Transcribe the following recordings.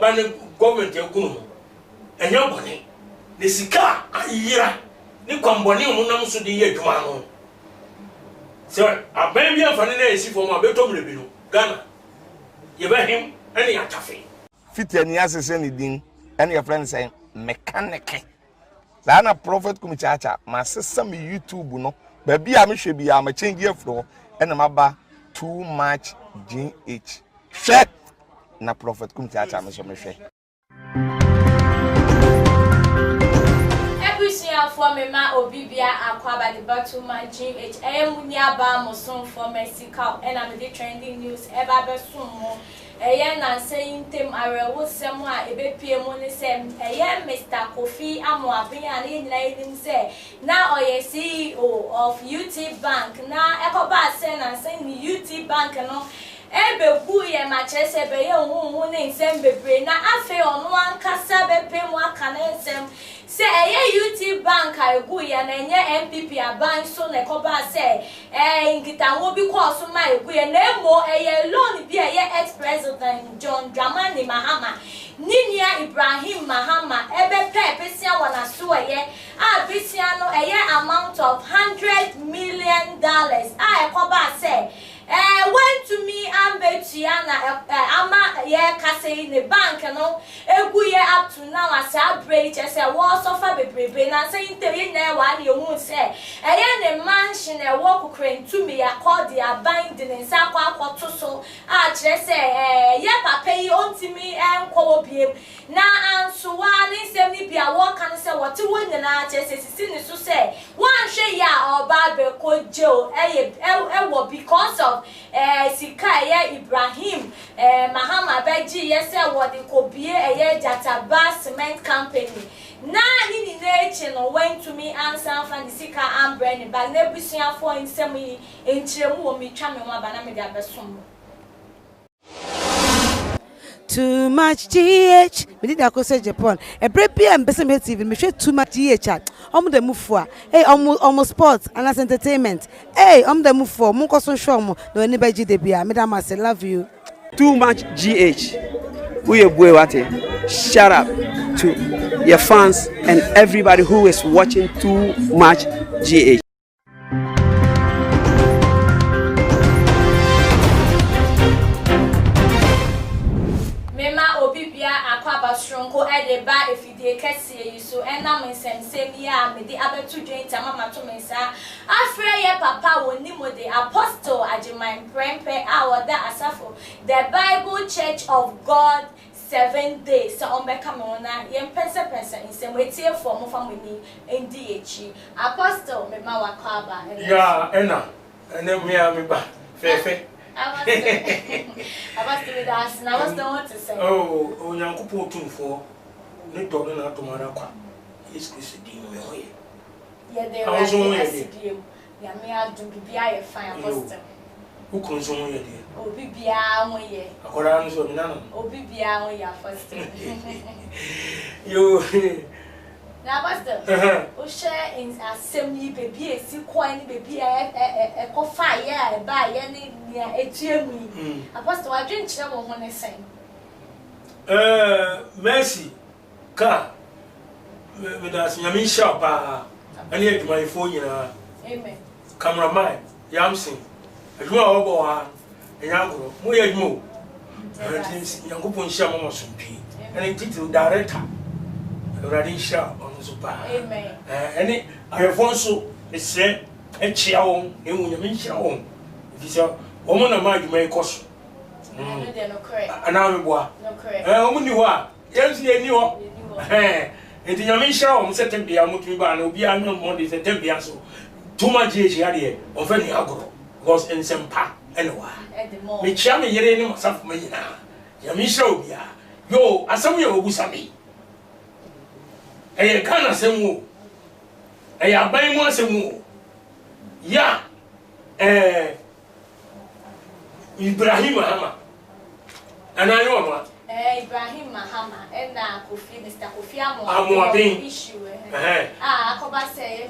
ban government yakunu enya bone ne sika ayira ni kwambone honam so de ye adwuma no so aban bi afane na esi fo ma betom lebi no Ghana Ibrahim ani atafe fitiani asese ni din and your friend say mechanic na prophet kumichacha ma sesa me YouTube no ba bia me hwe bia ma change afro and maba too much GH hwe na prophet kumichacha me so me hwe for me ma obibia akwaba the battle man GH munya ba mo son for Mexico and I'm the trending news eba be so mo na saying tem arewo sem a ebepie mo ne sem Mr. Kofi Amoaben ani nyina say na oye CEO of UT Bank na ekoba say na saying UT Bank no ebebu ye ma chese be ye hu ne nsem bebre na afi onu ankasa bepe mu aka na nsem se UT Bank egu ye na enye MPP aban so na ekoba say ngita wo bi course ma egu ye na emo loan bi ex-president John Dramani Mahama ninia Ibrahim Mahama ebe pesia wana so a besia no amount of $100 million ekoba say went to me and Betiana ama kase in the bank no egu up to now as a break as a war suffer be na say interview na wa ye hu say the mansion e work crane to me accord the binding in sa kwa so a kire say papa yi ontimi enko obiem na anso wa ni sem ni bia wo kan say what won na kire say sisi ni so say wan hwe ya oba be ko jo wo because of sika Ibrahim Mahama beji yese wodi kobie Jataba cement company na ni neche no went to me answer fan the sika ambrane ba na busia for nsem yi enchiremu wo mitwa me ho aba na me de abesom too much GH. We did that say Japan. A break and best TV. Me share too much GH. The move for. Hey, almost sports and as entertainment. Hey, the move for. Munko so show mo. No anybody GDB. Madam, I say love you. Too much GH. We boy what? Shout out to your fans and everybody who is watching Too Much GH. Stronko edeba efidie kese so enam nsensem ya me de abetu dwenta mama to mensa afre ye papa woni mo de apostle ajiman prempe awoda asafo the Bible Church of God 7 days so on beka me ona ye pese nsem wetie for mo famoni ndi echi apostle me ma wakaba ya ena me ba fefe I was doing that, and I was the one to say. Oh, young couple too for the dog and out tomorrow. It's Christine. Yeah, they are SDM. Yeah, me, I do be a fine poster. Who consume you? Oh, be a way. According to none. Oh, be a way first. You. Now, Pastor, who share in assembly baby, a sick coin baby, a coffee, a buy any near a GM. Apostle, I drink trouble when I say. Mercy, car with us, Yamin shop, I need my phone. Amen. Cameraman, Yamsing, a draw over a young way more. Young Kupon Shamon Sumpi, and a title director. Already shop on the super. Amen. Any I have also said a child in Yamin Shawn. If it's a woman of mine, you may cost. And now we were. No correct. Woman, you are. Yes, you knew. And the Yamin Shawn set him be a Mutuba and be unknown Monday, the Tempiaso. Too much age here of any agro was in some pa anyway. At the moment, Me chammy yere myself me now. Yamin Shaw, yo, as some you will sami. Eye kana semu eye aban mu asemu ya Ibrahim Mahama ana yo ma Ibrahim Mahama and Mr. Kofi Amoaben issue akoba say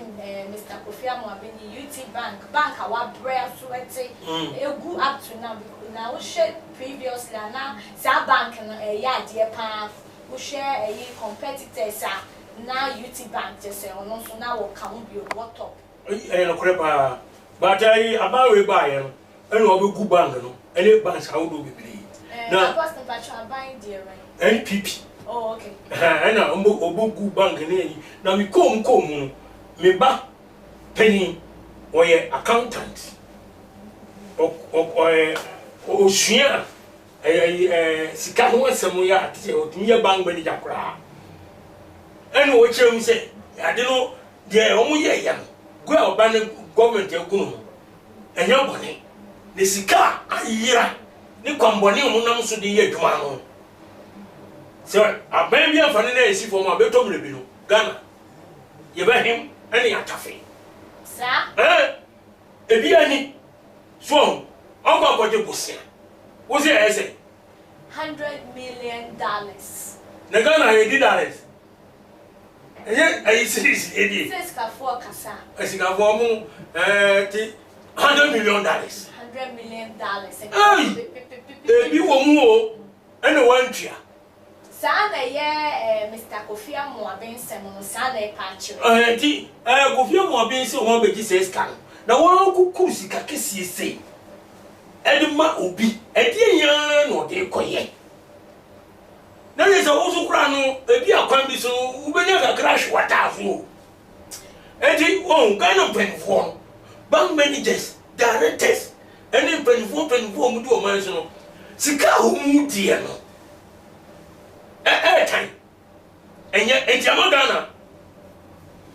Mr. Kofi Amoaben UT Bank our bread so egu up to now we shared previously na sa bank no ya de pa wo share competitors na UT bank just say ono so na wo kan bi what up no krepa but abawe ba ye no ene obegu bank no ene bank how do bibiri na pastor patron buying there NPP oh okay ena obegu bank ne na mi kom no me ba penny oye accountant o sua sika ho asem ya ate o tumi ya bank manager kra ene o chem se ade no de o mu ye ya go a oba ne government ekunu enya bone ne sika ayira ne kwambone mu nam so de ye adwuma no se aban bi afane na esi fo ma beto mre bi no Ghana Ibrahim ene atafe sa ebi ani so onko akoje bosia wo se ese $100 million na Ghana ye dollars ayi series edi Seska for kasa asika fo mu ti $100 million $100 million ebi wo mu o ene wantua sa na ye Mr. Kofi Amoaben no sa na pa chi ti Kofi Amoaben se won beji seska na won kuku sika kesie sei edima obi ediyan no de koye na ye so wo kura no ebi akwan bi so ubenya ka crash water aflo edi won Ghana penfo bank managers directors any penfo mu do man so no sika ho mu die no time enye entiamo Ghana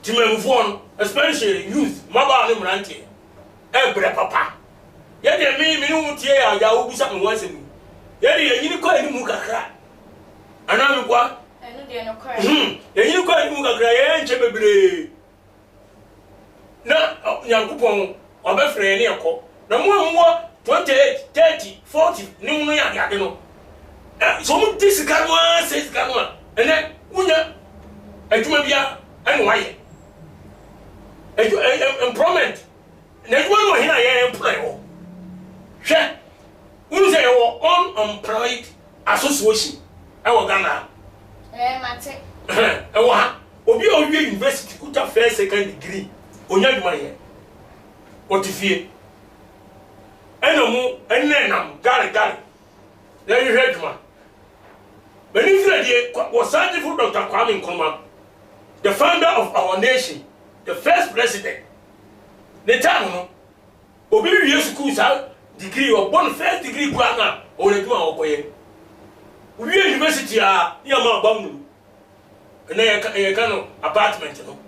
timemfo no especially youth maba ne mrantie bre papa ye de mi hu tie ya wo bisa me wanse mu ye de yini ko ani mu kakra ana mi kwa enu de no kra yini ko ani mu kakra ye nche bebre na Yankopon obefre ne ekọ na mu 28 30 40 ni mu ya ade no so mu disika no se sika no ene unya adwuma bia ene waye employment na adwuma no hina ye employ wo hwe unu say wo unemployed association e wo Ghana mate wo ha obi o wie university kuta first second degree onya adwuma ye otifie ene mu ene nam gare na ye adwuma Benefit was searching for Dr. Kwame Nkrumah, the founder of our nation, the first president. The time, no, Obi used school degree or one first degree Ghana or the Okoye. We university are near Mount Bambu, and they are kind of apartment, you know.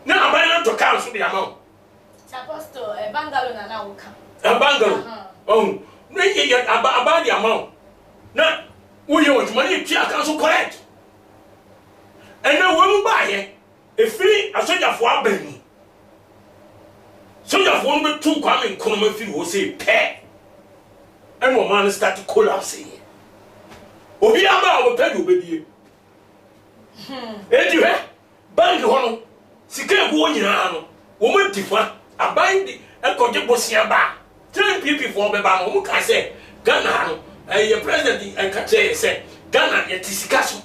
Now I'm buying to council the amount. Apostle, a bungalow and now come. A bungalow. Oh, about the amount. Now, we want money to council correct. And now when we buy it, a free a soldier for our baby. Soldier for 1 2 coming, come and feel will say, pay. And one man start to collapse here. Obi Aba will tell you, baby. And you have bank honor, Sika going in an woman different, a bind a project was here back. 10 people for Baba, who can say, Ghana. A president and Kache said, Ghana yet is castle.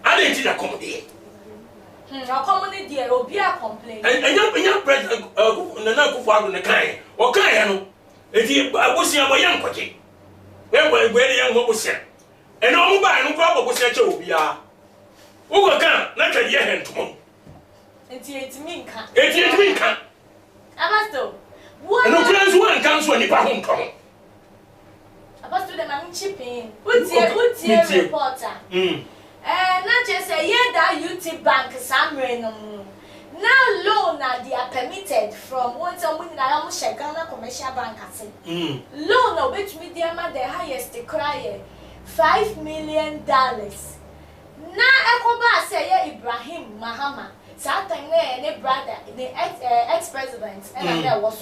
I didn't accommodate. Accommodate the Robia complaint. And young president, Nana Kufa on the kind, or Kayano, I was here by young Kochi. Where young was here. And all by no problem was such a Obia. Who can not a year and tomorrow? It's Minka. It's Minka. Abasto. What? No plans one comes when you home come. Apostle the man chipping. What's your reporter? Not just a year that UT bank somewhere no. Now loan they are permitted from one someone that almost Ghana commercial bank loan which medium the highest cry $5 million. Now Ekoba say Ibrahim Mahama. Sometimes ne brother the ex-president and there was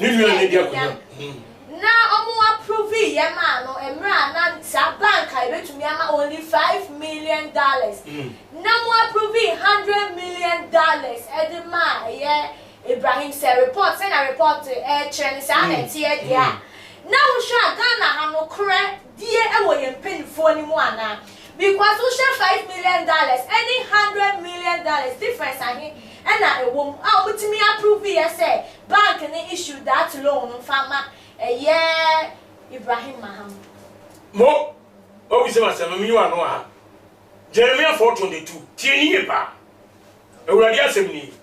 now omo approve ye man no emra na sa bank I bet me ama only $5 million. Now mo approve $100 million edema ye Ibrahim say report send a report trend say na tie dia. Now sure Ghana ha no kre die wo ye mpanyimfo ni mu ana because we share $5 million any $100 million difference ahe and na ewom a obutimi approve here say bank ni issue that loan farmer Ibrahim Mahama mo o bi se ma se me yi wa no a Jeremiah 4:22 tie ni ye pa ewurade asem ni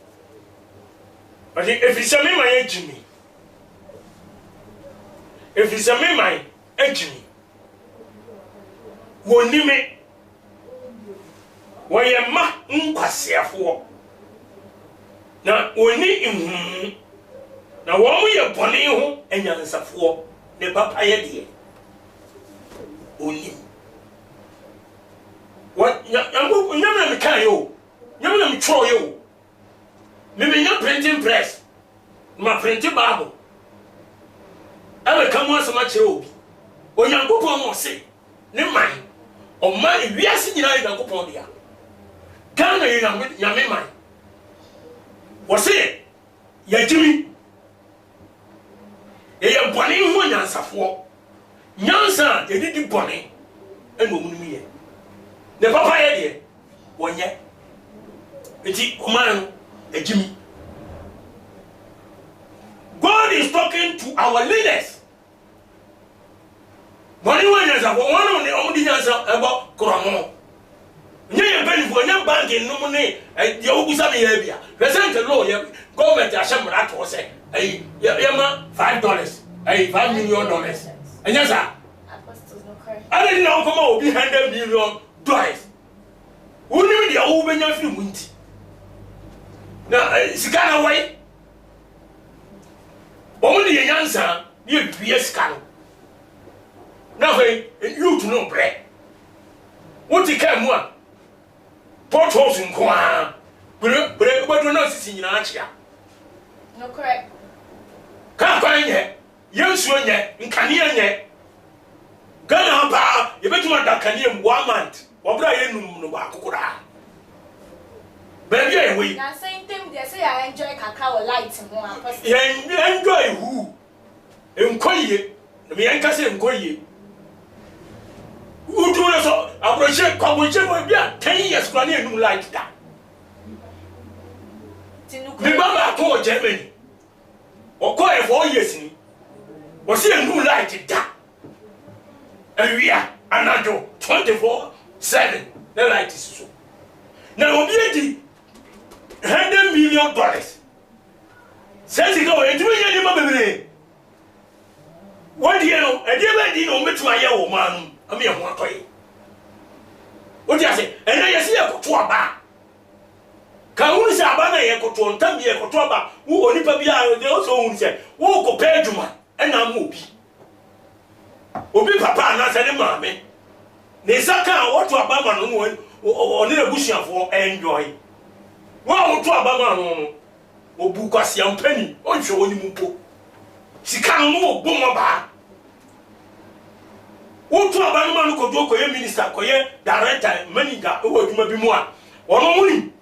but if it's a me my ejimi if it's a me my ejimi woni me wo ye ma nkwasiafo na woni nhum na wo mo ye bone ho anyansafo ne papa ye de oni what nyamna me kan yo nyamna me tro yo me nya printing press ma printing bible ebe kan mo asama kire obi onyankopon mo se ne man o man wiase nyina onyankopon dia kan na nyame man wo se ya jimi ya bone ho nyansafo nyansa ye didi bone eno mu ni ye ne papa ye de wonye eti o man ejimi. God is talking to our leaders. Money when is about one of the only answer about Kromo. Near penny for your bank in no money, and the Obusami area. Present the law, government Asham Rat was say, $5, $5 million. And yes, sir. I didn't know come out behind $100 million. Who knew the old when you're wind? Now, it's kind of way. Only a young son, you be a scan. Now, you to know bread. What you can want? Portals in Kwan, but you're not sitting in Archia. No, correct. Can't find yet. Young swan yet, in Canian yet. Gun up, you better want that Canian 1 month, or Brian Nubakura. Baby, we are saying thing they say I enjoy cacao light more. Enjoy who? Enquire, the Yanka say enquire. Who do us appreciate Cobuchet will be 10 years running new like that. Remember, I told Germany or call 4 years in was here new light that. And we are another 24/7. The light is so. Now, be $100 million. Says he go and do it. What do you know? I didn't know which my young man. I mean, one toy. What do you say? And I see a cotua. Can we say about a cotua? Tell me a cotua who only Pabia, they also say, walk a pair to man, and I'm movie. Obi papa and I said, Mammy. Nesaka, what to a bama or near bushia for enjoy. Wow, to a bama or Bucasian penny, on show any mupo. She can't move, boom, what to a bama could go for minister, coye, director, manager, who will be more. Or only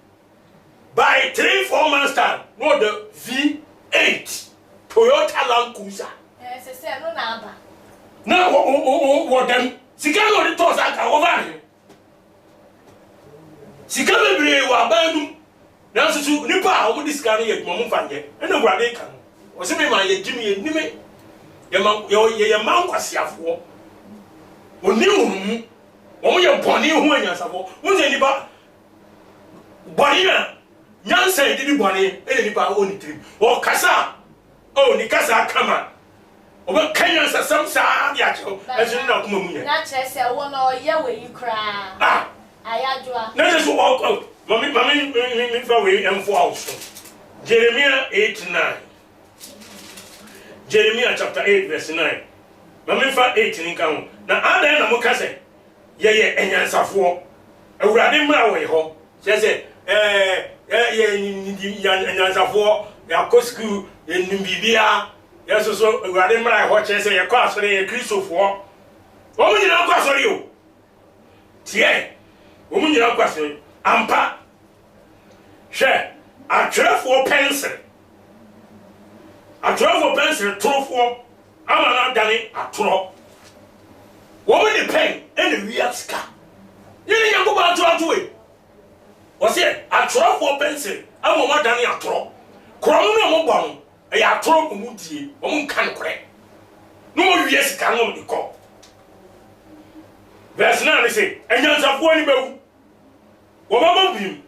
by 3-4 months time, not the V8 Toyota Land Cruiser. Yes, I said, no, number. Now, what them? She can't go to toss at over here. She can't be able to abandon. Now, so Nipa, who this carry a moment and no brother can. Was it my Jimmy and Nimmy? Your mount was here for. When you your bonny who and yourself, who's anybody? Bonina, Yan said, did you bonny, anybody only trip? Or Casa? Oh, Nicasa, come on. Over Kenyans are some sad, as you know, Mummy. Not just a one or year where you cry. Ah, I had you. let us walk out. Mammy, me and false. Jeremiah 8:9. Jeremiah chapter 8, verse 9. Mammy, 8 in count. Now, I then am Mocase. Yea, and Yansafo. A radim away home. She said, Yansafo, Yakosku, in Bibia. Yes, so Radimra, what I say, a class for a Christopher. Woman, you don't question you. Tie, woman, you don't question. Ampa. Share. A 12 pencil. A 12 pencil, true for. I'm not done it, a true. woman the pen and the real scar. You didn't go back to it. Was it a trough for pencil? I'm more than a trough. Crown no a trough of Muti, woman can't crack. No, yes, can only call. There's none, say, and yours of one bow. Woman, him.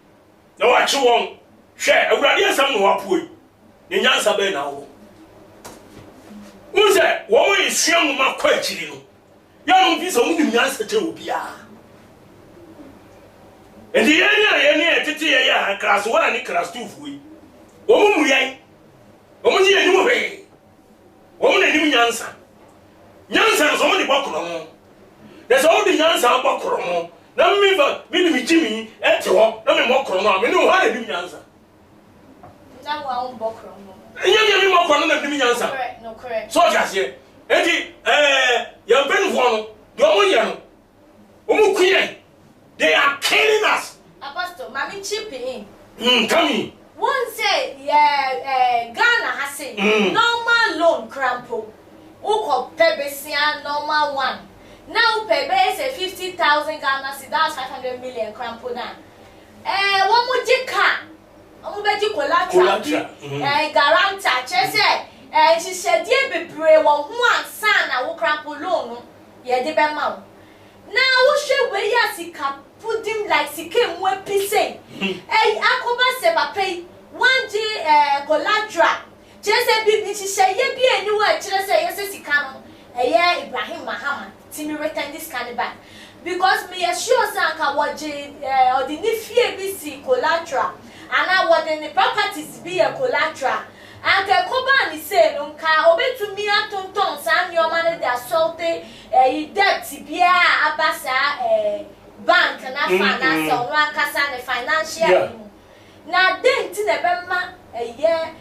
No, I chew on. Share a radio some no apui. In Yansa Bay now. Who's that? Woman is young, my question. Young piece of Yansa to be. And the area, Titia, class 1 and class 2 for we. Woman, we ain't. Woman, you know, woman, and Yansa. Yansa is only Bokron. There's all the Yansa Bokron. Now, me, Jimmy, and to walk, no more Corona, we know how to do Yansa. Now, I won't Bokron. And you more Corona than Yansa. Correct, no, correct. So, just here, Eddie, your pen one, your young. Queen. They are killing us. Apostle, Mammy chip in. Come in. One say, yeah, Ghana has said, normal loan crampo. Uko Pebesia, normal one. Now Pebe say 50,000 Ghana, that's 500 million crampo now. One more jika. I'm going to collateral. Garanta, Chese, she said, dear be brave, one son, I will crampo loan. Yeah, the bema. Now, she will yasika put him like she came one piece. Akoba seba pay 1G collateral. Just be she say, ye be anywhere, just say, yes, he come. Ibrahim Mahama, Timmy return this kind of back. Because me assure Sanka what or the Nifie BC collateral, and I want the properties be a collateral. And the Kobani say, Nunca, obey to me at Tonton, San, your money, the assaulted debt, Tibia, Abasa, bank, and I finance on one Cassan, financial. Now, then, Tinabema, a year,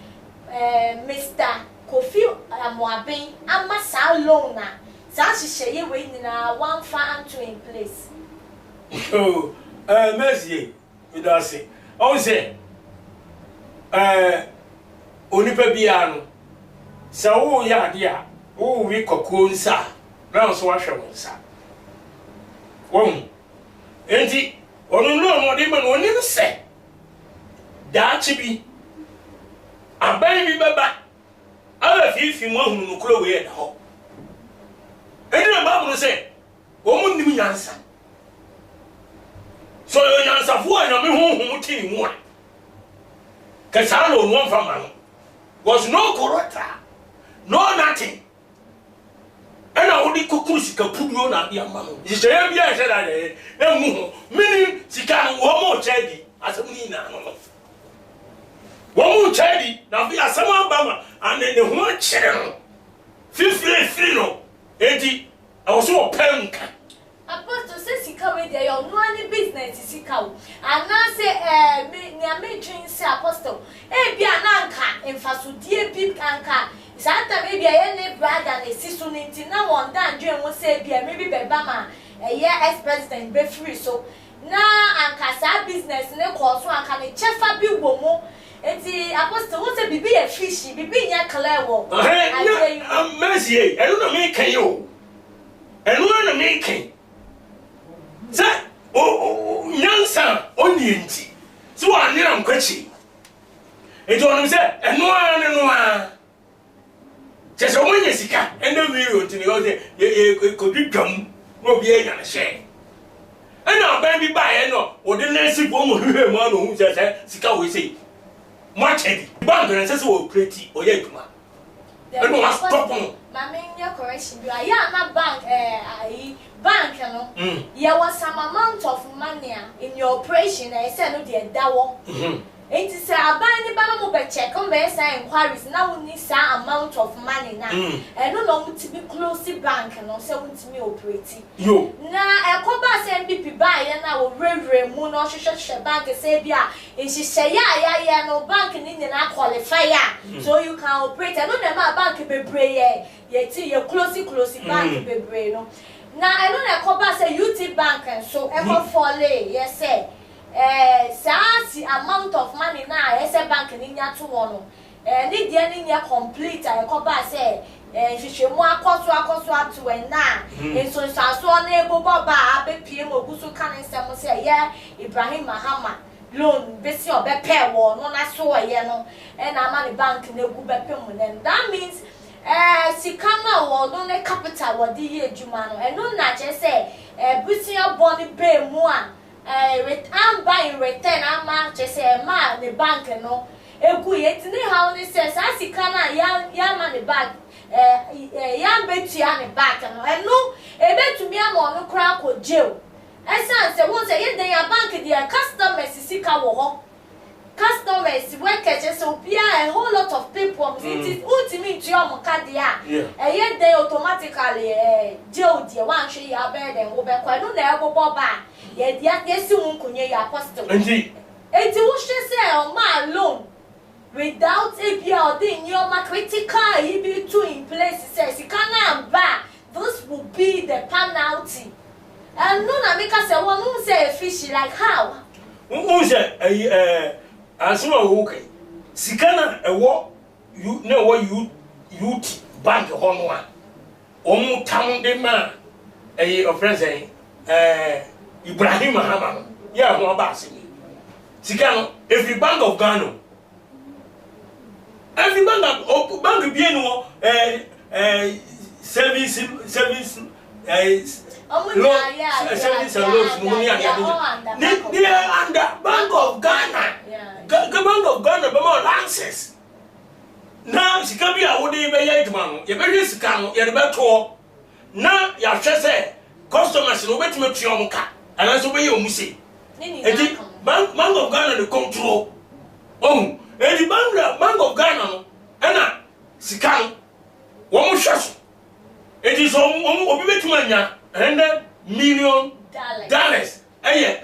Mr. Kofi Amwabin, and Massa Lona, Sashi Shay waiting one farm to in place. Oh, Mercy, with us. Oh, say, Onipa biano sa wo ya dia wo wi kokko nsa na so ahwe nsa won enti onu no mo de ma no ni se da chi bi aban bi baba ala fifi mo hunu no kro we da ho enti na babu se wo mo nim nyansa so yo nyansa fu anya me hu ti mu a ka sa no no mfa ma no was no corruptor, no nothing. And I only cook Capuno na be a man. You say, I said, I meaning she can one more chaddy as a Nina. One more chaddy, now be a summer bummer, and then the one channel. 50 no, 80, I was so a punk. Apostle says he come with your no any business is he come. And now say, me drink say apostle. Be an anchor in Fasudie big anchor. Santa maybe any brother and a sister in now one done dream will say be maybe Bama a year ex-president be free. So now anchor sa business in a course one can a chefa be womo. And the apostle was a be a fishy, be a clever. I'm Mercy, I don't know making you. And we're not making. Say, oh, Yansa, only so I need am kwachi. It on say, and no. Just a one yesika, and then we will to the other, could be drum, no be a share. And now, baby, by no, or the next woman who says, Sika we say, much heavy, bundle and says, oh, pretty, or yet, ma. I don't stop on. Mammy, your correction, you are not bank, bank, you was some amount of money in your operation. I said, no, dear, that one. It is a buying the check on base inquiries now need some amount of money now. And no longer to be close to bank and also to me operating. You now a cobas MVP buy and I will rev moon or shut bank and say, yeah, and she say, yeah, no bank in Indian qualifier. So you can operate. I don't know my bank be brave yet, you're close bank be brave. Now I know that cobas a UT bank and so ever fall, yes, sir. Saasi amount of money now, a bank in India to one. Need the complete. I call back say, hwehwemu akoso atu na enso nsaso na ebobo ba abepie mogusu kan nsem se ye Ibrahim Mahama loan besi obepe wo no na so ye no na ama ne bank na egu bepe mu ne that means sikana wo no ne capital wo di ye adwuma no eno na che se busia boni be mu a return by return ama che se ma ne bank no egu ye tini how ne se sa sikana ya ma ne bank ya betua ne bank no eno ebetumi ama no kra ko jail esan se won se ye den ya bank dia customers sika wo ho customers workers so bia a whole lot of people it is ultimate to your card dia ye den automatically jail dia wan hwe ya be den wo be kwa no na ebobo ba ye dia yesi won kunye ya apostle enti wo hwe se o ma alone without a bia or the your critical he be two in place says you cannot ba this will be the penalty. And no na make us say one who say fishy like how who say asuma okay sikana ewo you know what you bank hono a omu town de ma of friends Ibrahim Mahama yeah ho ba se sikano every bank of Ghana every bank bi enu service service and loans money they are under Bank of Ghana. The Bank of Ghana be more license. Now sika bi a wo dey be ye adwuma no ye be hwe sika no ye be to na ya hwe se customers no betime tuo mo ka ana so be ye omu se enti Bank of Ghana the control enti Bank of Ghana no ana sika no wo mo hwe so enti so obi betime anya $100 million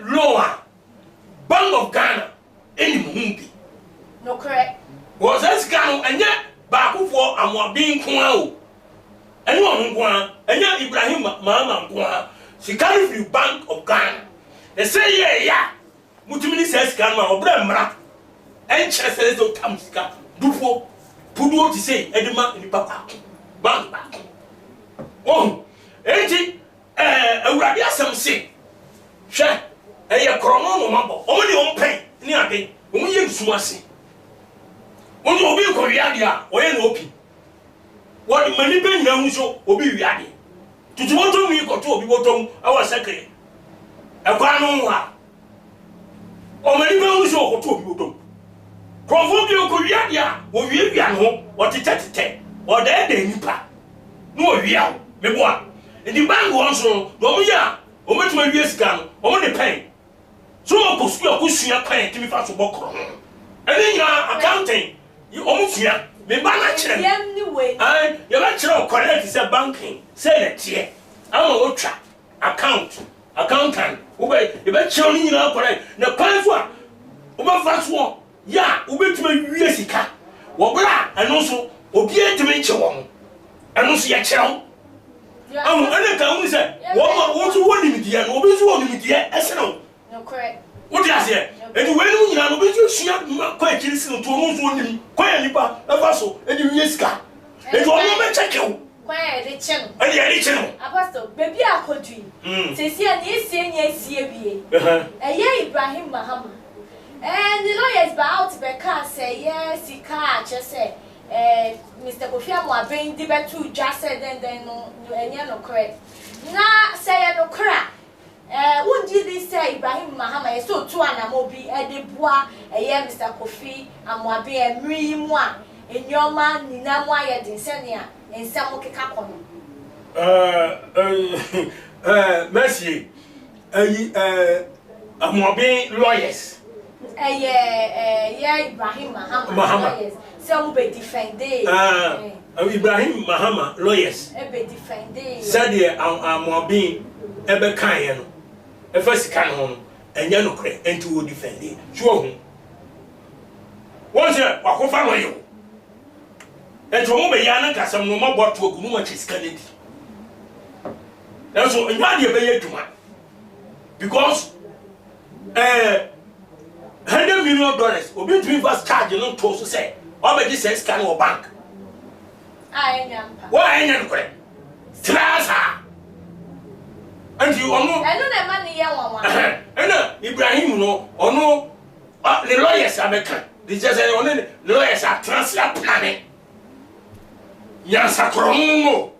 lower Bank of Ghana any mumbi no correct was that Ghana and yet back for am being kwao anyone kwa anya Ibrahim Mahama kwa she carry the Bank of Ghana they say yeah mutumini says Ghana obra mra and chese so tamsika dufo pudu ti say edema ni papa bank enti awurade asem se hwe eye krono no mabo omo de ompen ni ade omo ye nsumase omo obi ko wiade a oye na opi wodi mani be nya hu so obi wiade tutu botom mi ko to obi botom awa sekre ekwa no ha o mani be hu so ko to obi botom krofo bi ko wiade a o wie wian ho o tete o da de nipa no o wiawo meboa the bank wants so no ya o metuma wie sika no o mo de pen so o ko sua ko sua pen timi fa so bokro ene nya accounting o mo sua me ba na kire ai ye ba kire o correct say banking say na tie ama o twa accountant o be ye ba kire ni nyina correct na kwan so a o ba fa so ya o betuma wie sika wo bra eno so obi etimi nche wo eno so ya kire I'm going to say, what you want me to do? What you want me to do? No, correct. What do you say? And when you know, you see, quite listen to one, quite a nipa, a vassal, and you yes, car. And you want to check you. Quite a channel. And you're a channel. Apostle, baby, I could dream. Says here, yes, a year Ibrahim Mahama. And the lawyers bow to Becca say, yes, he can't just say. Mr. Kofiamo are being debate to just said then no correct. Na say no crack. Won't you say Ibrahim Mahama is so two and a mobi a debois a year Mr. Kofi and wa be a mrimwa in your man Nina Wire Dinsenia and some Kikakon. Mercy, I'm more being lawyers. Ibrahim Mahama. Some be defended. Ibrahim Mahama lawyers. Be defended. Sadia am more being ebe kan no. E first kan ho enya no kre enti wo defend. Sure ho. Won se wakofa no yo. Enti wo be ya na kasam no maboto ogu no ma chiskane di. So nwa de be ye dwuma. Because $100 million obi tumi fast charge no to so say obedi says scan or bank I am. Why ain't you? Trasa. And you are no. I know the money, young one. And Ibrahim, no, or no, the lawyers are making. This is only the lawyers are translate planning. Yansa Cromo.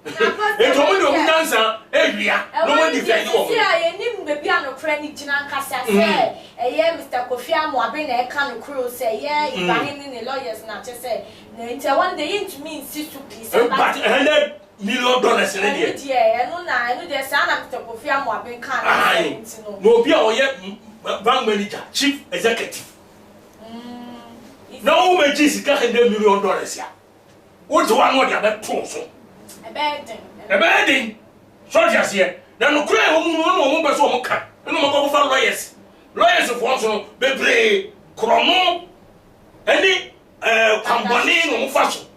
It's only the dancer, area. No one defends you. I knew the piano credit Jinaka say, a year Mr. Kofiam, I've been a can crew say, yeah, Ibrahim in the lawyers not to say. Until one day into me insist to peace. But $100 million in a year. Yeah, I know there's an Mr. Kofiam, I've been kind. No, be our yet bank manager, chief executive. No, my Jessica $100 million. What's one more than two? A bedding. Soldiers here. Now, no cry, woman, but so much. And no more for lawyers. Lawyers of one, Bebre, Chrono, any company, no fashion.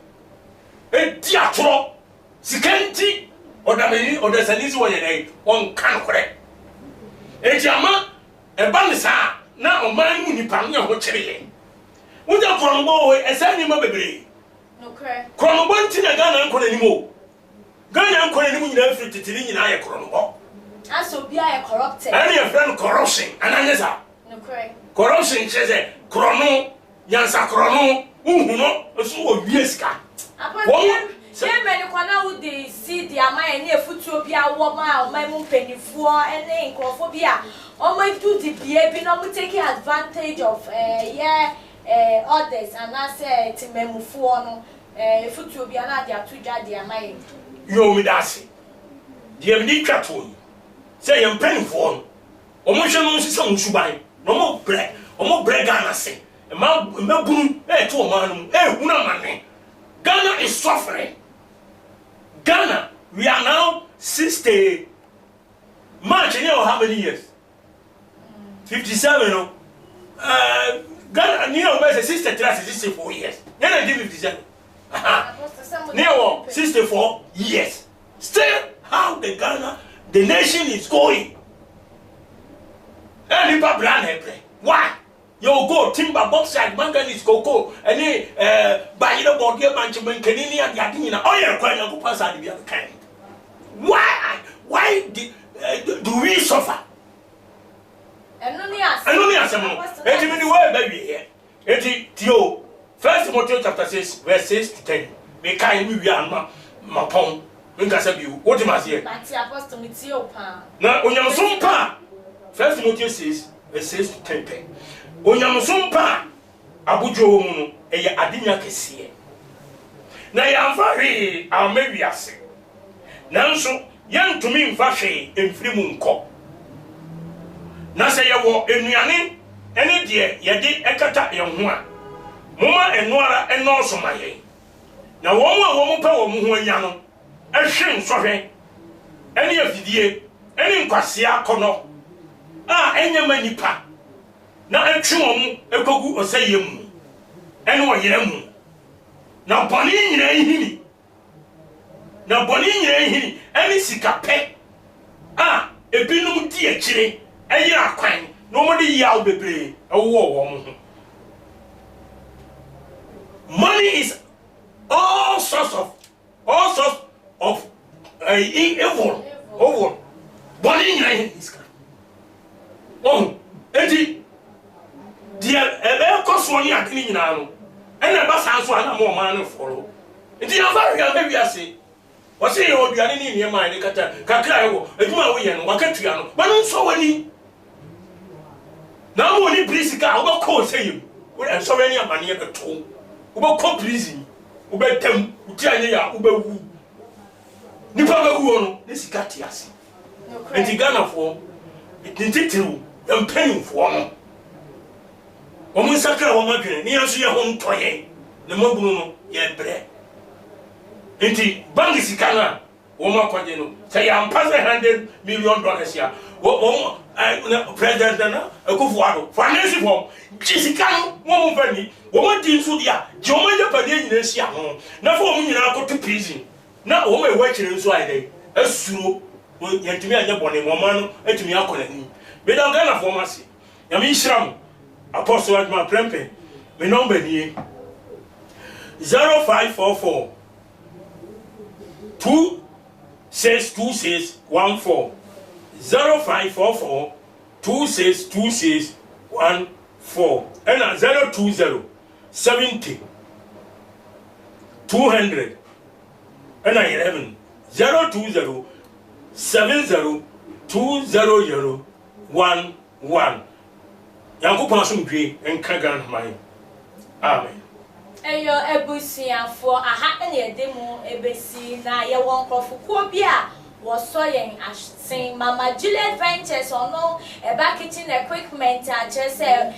A diatro, Sicanti, or the Sanis way, one can correct. A jama, a banisa, now a man in Pamia, what cherry. What a Chrono, a sandy Bebre. No cry. Chrono one thing I got anymore. Ghana and Colonel University in I Chrono. I so be I corrupted. And your friend corruption, and Anessa. No cry. Corruption says a Chrono, Yansa Chrono, no, so Yeska. When would see the Amaya near Futopia, Woma, my moon penny for and then Crophobia. All my duty be a not taking advantage of others, and I said to Memu for Futopia, not their two jaddy, my. You me that's it. The need cattle. Say I'm penny for Omotion some subai. No more bread. No more bread Ghana say. A man boom, to a man, money. Ghana is suffering. Ghana, we are now 60 March, you know how many years? 57, no? Ghana, you know, there's a 64 years. Then I give 57. Near 64 years. Still, how the Ghana, the nation is going. And people brand why? You go timber bauxite, manganese, cocoa, and buy the body of management, Canadian, Yadina, all your coin of pass out the other kind. Why do we suffer? And only ask. Let me word, baby here. Etio. First Timothy chapter 6, verse 6 to 10. Me kind we are my pong. What am I saying? Apostle Mitio Pa. Now, on your son pa. First Timothy 6, verse 6 to 10. On your son pa. Abujo, a adinya kesi. Now, I'm very, I'll maybe I say. Now, so, young to me in fashion in free moon cop. Now, say you walk in Yanni, any dear, ye did a cut young one. Mama and Nora and also my ye. Now, one power Muano, a shame sorry. Any of the year, any Quasia Cono. Any many pa. Now, a chum, a cogu or say you. And what you now, Bonnie, now, Bonnie, any sikape. A binum dear chili, a year quine, nobody yell be a war woman. Money is all sorts of evil. Money is oh, and the cost one year cleaning now, and the bus has one more man follow. And the other maybe I say, what's it all you are in your mind? Cacao, a Juma and Wakatiano, but not so many. Now, only please, I will call say you. And so many money at the two. Uba compleasing, Uba tem, Utiania, Uba woo. Nipa woo, this Gatias. And the Ghana for it didn't and penny for one. Woman Sakra, woman, near to your home toy, the Mobuno, yet bread. And the Bangisicana, woman Quadino, say I'm passing $100 million here. What President, a good water, financial form, Jessica, woman penny, woman team Sudia, Jomanda Padin, now for me, I go to prison. Now, woman watching so I day, a slow, yet to me, I don't want a woman, and to me, I call me. But I'm gonna pharmacy. Yami Shram, Apostle at my prempe, my number here 0544 262614 0544 262614 and 020 70 200 and 11 020 70 200 11 Yankopon asomdwe enka gan man amen eyo ebusiafo aha ene edemu ebesi na ye won krofuko bia wo so yen asen Mama Juliet Ventures ono eba kitchen equipment a chese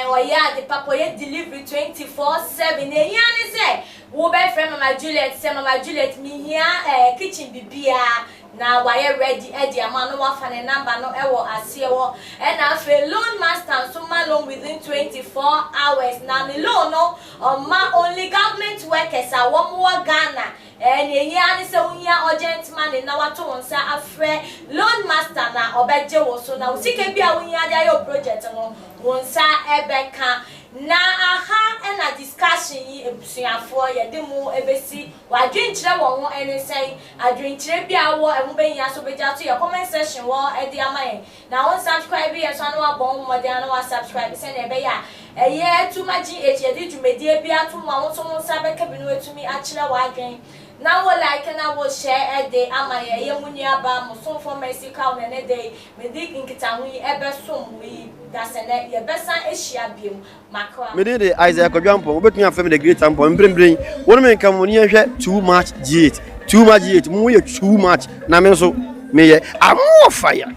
oya de papa ye delivery 24/7 eyan se wo be friend Mama Juliet se Mama Juliet mi hia kitchen bibia na wire ready e dia ma no wa fa ne number no e wo ase wo e na fe loan master so ma loan within 24 hours na the loan no ma only government workers a wo mo Ghana ne hia ni se unya urgent money na wato wonsa afre loan master na obeje wo so na usike bia unya dia yo project no wonsa ebeka na aha na discussion yi ebusuafo ye de mu ebesi wadwenkyere wo ho ene sei adwenkyere bia wo emu benya so beja to your comment section wo e de amaye na won subscribe ye so na wa bon mo de na wa subscribe se na ebe ya eye tuma GH ye de dwumedie bia to mo won so mo sabeka bi no etumi akire wa adwen na wo like na wo share e de amaye ye muni aba mo so for mercy cow na ne de me dik nkita hu ebe so mu yi dasene ye besa ehia biem makwa me de Isaac Odwampo obetun afem the great ampo mbrembren wonu me nka mo ni ehwe too much GH mu ye too much na me so me ye amo fire